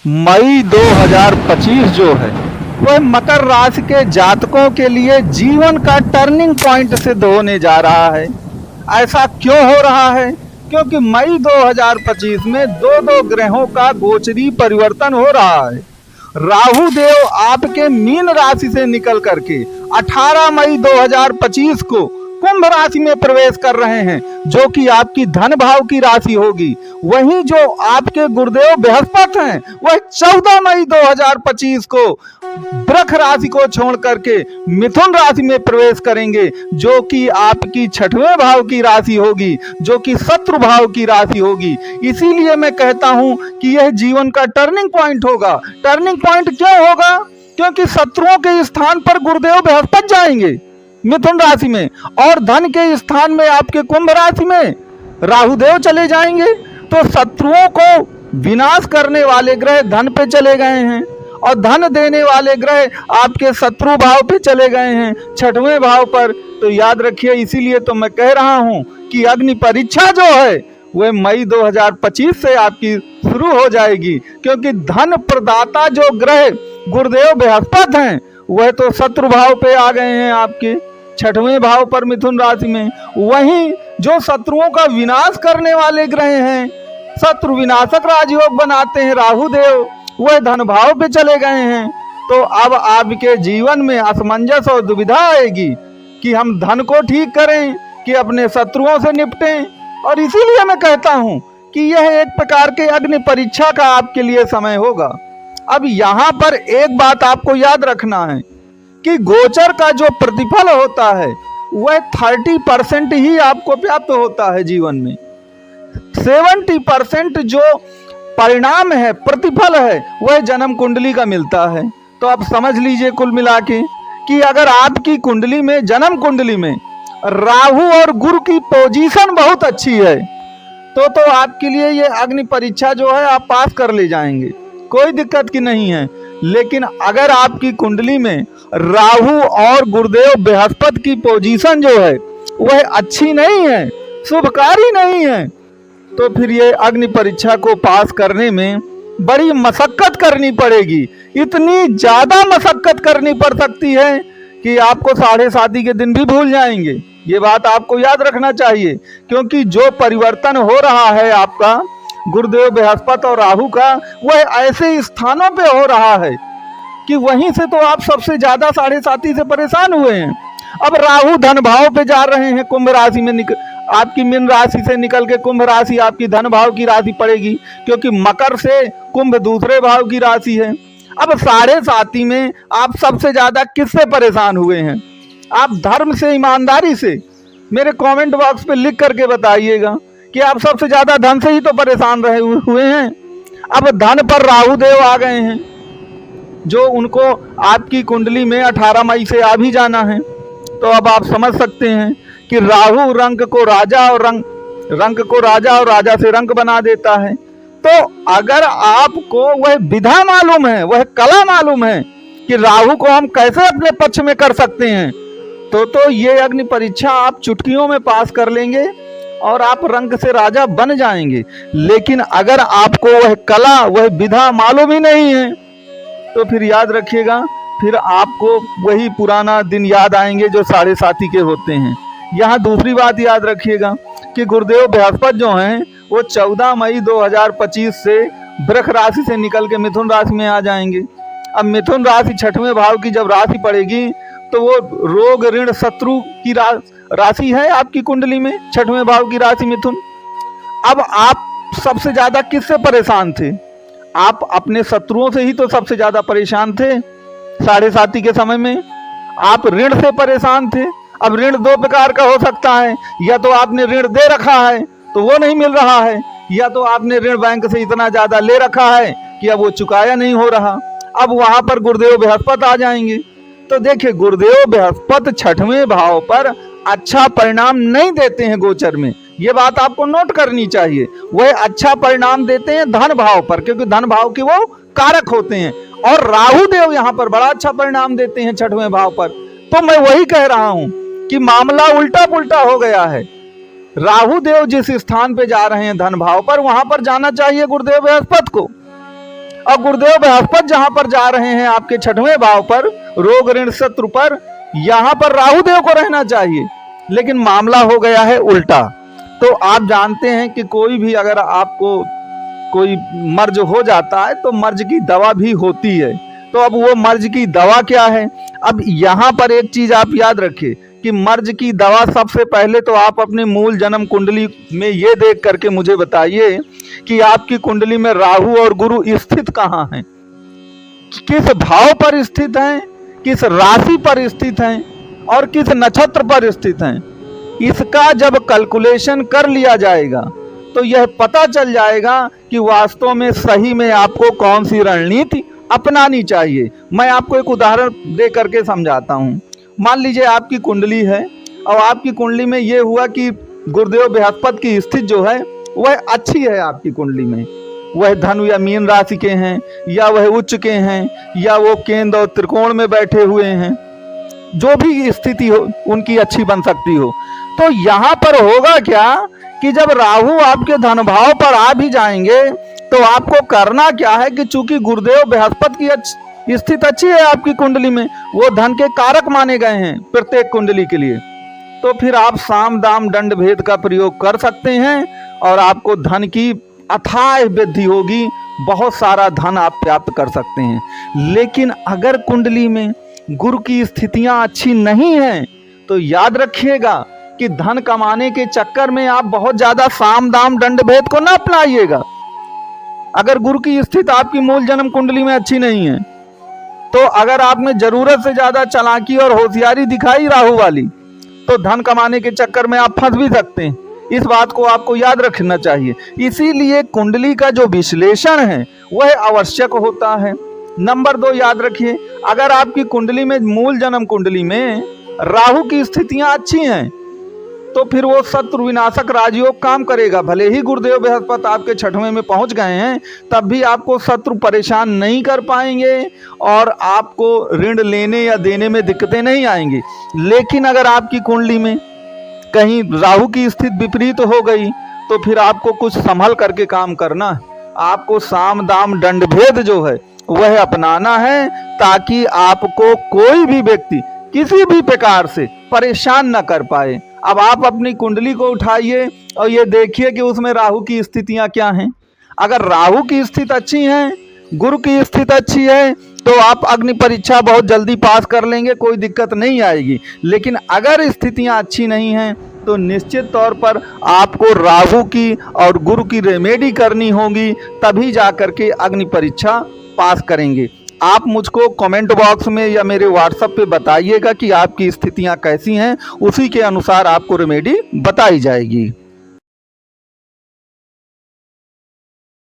मई 2025 जो है वह मकर राशि के जातकों के लिए जीवन का टर्निंग पॉइंट सिद्ध होने जा रहा है। ऐसा क्यों हो रहा है? क्योंकि मई 2025 में दो ग्रहों का गोचरी परिवर्तन हो रहा है। राहु देव आपके मीन राशि से निकल करके 18 मई 2025 को कुंभ राशि में प्रवेश कर रहे हैं, जो कि आपकी धन भाव की राशि होगी। वहीं जो आपके गुरुदेव बृहस्पति हैं वह 14 मई 2025 को वृष राशि को छोड़ करके मिथुन राशि में प्रवेश करेंगे, जो कि आपकी छठवें भाव की राशि होगी, जो कि शत्रु भाव की राशि होगी। इसीलिए मैं कहता हूं कि यह जीवन का टर्निंग पॉइंट होगा। टर्निंग पॉइंट क्यों होगा? क्योंकि शत्रुओं के स्थान पर गुरुदेव बृहस्पति जाएंगे मिथुन राशि में, और धन के स्थान में आपके कुंभ राशि में राहुदेव चले जाएंगे। तो शत्रुओं को विनाश करने वाले ग्रह धन पे चले गए हैं, और धन देने वाले ग्रह आपके शत्रु भाव पे चले गए हैं, छठवें भाव पर। तो याद रखिए, इसीलिए तो मैं कह रहा हूं कि अग्नि परीक्षा जो है वह मई 2025 से आपकी शुरू हो जाएगी। क्योंकि धन प्रदाता जो ग्रह गुरुदेव बृहस्पति हैं वह तो शत्रु भाव पे आ गए हैं, आपके छठवें भाव पर मिथुन राशि में। वहीं जो शत्रुओं का विनाश करने वाले ग्रह हैं, शत्रु विनाशक राजयोग बनाते हैं राहु देव, वह धन भाव पे चले गए हैं। तो अब आपके जीवन में असमंजस और दुविधा आएगी कि हम धन को ठीक करें कि अपने शत्रुओं से निपटें। और इसीलिए मैं कहता हूं कि यह एक प्रकार के अग्नि परीक्षा का आपके लिए समय होगा। अब यहाँ पर एक बात आपको याद रखना है कि गोचर का जो प्रतिफल होता है वह 30% ही आपको प्राप्त होता है जीवन में। 70% जो परिणाम है, प्रतिफल है, वह जन्म कुंडली का मिलता है। तो आप समझ लीजिए कुल मिला के कि अगर आपकी कुंडली में, जन्म कुंडली में राहु और गुरु की पोजीशन बहुत अच्छी है तो आपके लिए ये अग्नि परीक्षा जो है आप पास कर ले जाएंगे, कोई दिक्कत की नहीं है। लेकिन अगर आपकी कुंडली में राहु और गुरुदेव बृहस्पति की पोजीशन जो है वह अच्छी नहीं है, शुभकारी नहीं है, तो फिर ये अग्नि परीक्षा को पास करने में बड़ी मशक्कत करनी पड़ेगी। इतनी ज्यादा मशक्कत करनी पड़ सकती है कि आपको 7.5 के दिन भी भूल जाएंगे। ये बात आपको याद रखना चाहिए, क्योंकि जो परिवर्तन हो रहा है आपका गुरुदेव बृहस्पति और राहु का, वह ऐसे स्थानों पे हो रहा है कि वहीं से तो आप सबसे ज्यादा 7.5 से परेशान हुए हैं। अब राहु धन भाव पे जा रहे हैं, कुंभ राशि में आपकी मीन राशि से निकल के कुंभ राशि आपकी धन भाव की राशि पड़ेगी, क्योंकि मकर से कुंभ दूसरे भाव की राशि है। अब 7.5 में आप सबसे ज्यादा किससे परेशान हुए हैं? आप धर्म से, ईमानदारी से मेरे कमेंट बॉक्स पे लिख करके बताइएगा कि आप सबसे ज्यादा धन से ही तो परेशान रहे हुए हैं। अब धन पर राहु देव आ गए हैं, जो उनको आपकी कुंडली में 18 मई से आ भी जाना है। तो अब आप समझ सकते हैं कि राहु रंग को राजा और रंग को राजा और राजा से रंग बना देता है। तो अगर आपको वह विधा मालूम है, वह कला मालूम है कि राहु को हम कैसे अपने पक्ष में कर सकते हैं, तो ये अग्नि परीक्षा आप चुटकियों में पास कर लेंगे और आप रंग से राजा बन जाएंगे। लेकिन अगर आपको वह कला, वह विधा मालूम ही नहीं है, तो फिर याद रखिएगा, फिर आपको वही पुराना दिन याद आएंगे जो 7.5 के होते हैं। यहाँ दूसरी बात याद रखिएगा कि गुरुदेव बृहस्पति जो हैं वो 14 मई 2025 से वृष राशि से निकल के मिथुन राशि में आ जाएंगे। अब मिथुन राशि छठवें भाव की जब राशि पड़ेगी तो वो रोग, ऋण, शत्रु की राशि है आपकी कुंडली में, छठवें भाव की राशि मिथुन। अब आप सबसे ज्यादा किससे परेशान थे? आप अपने शत्रुओं से ही तो सबसे ज्यादा परेशान थे 7.5 के समय में। आप ऋण से परेशान थे। अब ऋण 2 प्रकार का हो सकता है, या तो आपने ऋण दे रखा है तो वो नहीं मिल रहा है, या तो आपने ऋण बैंक से इतना ज्यादा ले रखा है कि अब वो चुकाया नहीं हो रहा। अब वहां पर गुरुदेव बृहस्पति आ जाएंगे। तो देखिए, गुरुदेव बृहस्पति छठवें भाव पर अच्छा परिणाम नहीं देते हैं गोचर में, ये बात आपको नोट करनी चाहिए। वह अच्छा परिणाम देते हैं धन भाव पर, क्योंकि धन भाव के वो कारक होते हैं, और राहु देव यहाँ पर बड़ा अच्छा परिणाम देते हैं छठवें भाव पर। तो मैं वही कह रहा हूं कि मामला उल्टा पुल्टा हो गया है। राहु देव जिस स्थान पे जा रहे हैं धन भाव पर, वहां पर जाना चाहिए गुरुदेव बृहस्पति को। और गुरुदेव बृहस्पति जहां पर जा रहे हैं आपके 6वें भाव पर, रोग ऋण शत्रु पर, यहां पर राहु देव को रहना चाहिए, लेकिन मामला हो गया है उल्टा। तो आप जानते हैं कि कोई भी अगर आपको कोई मर्ज हो जाता है तो मर्ज की दवा भी होती है। तो अब वो मर्ज की दवा क्या है? अब यहाँ पर एक चीज आप याद रखिए कि मर्ज की दवा सबसे पहले तो आप अपने मूल जन्म कुंडली में ये देख करके मुझे बताइए कि आपकी कुंडली में राहु और गुरु स्थित कहाँ हैं, किस भाव पर स्थित हैं, किस राशि पर स्थित हैं और किस नक्षत्र पर स्थित हैं। इसका जब कैलकुलेशन कर लिया जाएगा तो यह पता चल जाएगा कि वास्तव में सही में आपको कौन सी रणनीति अपनानी चाहिए। मैं आपको एक उदाहरण दे करके समझाता हूँ। मान लीजिए आपकी कुंडली है और आपकी कुंडली में ये हुआ कि गुरुदेव बृहस्पति की स्थिति जो है वह अच्छी है आपकी कुंडली में, वह धनु या मीन राशि के हैं या वह उच्च के हैं या वो केंद्र और त्रिकोण में बैठे हुए हैं, जो भी स्थिति हो उनकी अच्छी बन सकती हो। तो यहाँ पर होगा क्या कि जब राहु आपके धन भाव पर आ भी जाएंगे तो आपको करना क्या है कि चूंकि गुरुदेव बृहस्पति की स्थिति अच्छी है आपकी कुंडली में, वो धन के कारक माने गए हैं प्रत्येक कुंडली के लिए, तो फिर आप साम दाम दंड भेद का प्रयोग कर सकते हैं और आपको धन की अथाह वृद्धि होगी, बहुत सारा धन आप प्राप्त कर सकते हैं। लेकिन अगर कुंडली में गुरु की स्थितियां अच्छी नहीं हैं तो याद रखिएगा कि धन कमाने के चक्कर में आप बहुत ज्यादा साम दाम दंड भेद को ना अपनाइएगा। अगर गुरु की स्थिति आपकी मूल जन्म कुंडली में अच्छी नहीं है तो अगर आपने जरूरत से ज्यादा चालाकी और होशियारी दिखाई राहु वाली तो धन कमाने के चक्कर में आप फंस भी सकते हैं। इस बात को आपको याद रखना चाहिए। इसीलिए कुंडली का जो विश्लेषण है वह आवश्यक होता है। नंबर 2 याद रखिए, अगर आपकी कुंडली में मूल जन्म कुंडली में राहु की स्थितियां अच्छी हैं तो फिर वो शत्रु विनाशक राजयोग काम करेगा। भले ही गुरुदेव बृहस्पति आपके 6वें में पहुंच गए हैं तब भी आपको शत्रु परेशान नहीं कर पाएंगे और आपको ऋण लेने या देने में दिक्कतें नहीं आएंगी। लेकिन अगर आपकी कुंडली में कहीं राहु की स्थिति विपरीत हो गई तो फिर आपको कुछ संभल करके काम करना है। आपको साम दाम दंड भेद जो है वह अपनाना है ताकि आपको कोई भी व्यक्ति किसी भी प्रकार से परेशान न कर पाए। अब आप अपनी कुंडली को उठाइए और ये देखिए कि उसमें राहु की स्थितियां क्या हैं। अगर राहु की स्थिति अच्छी है, गुरु की स्थिति अच्छी है तो आप अग्नि परीक्षा बहुत जल्दी पास कर लेंगे, कोई दिक्कत नहीं आएगी। लेकिन अगर स्थितियां अच्छी नहीं हैं तो निश्चित तौर पर आपको राहु की और गुरु की रेमेडी करनी होगी, तभी जा करके अग्नि परीक्षा पास करेंगे। आप मुझको कमेंट बॉक्स में या मेरे व्हाट्सएप पे बताइएगा कि आपकी स्थितियां कैसी हैं, उसी के अनुसार आपको रेमेडी बताई जाएगी।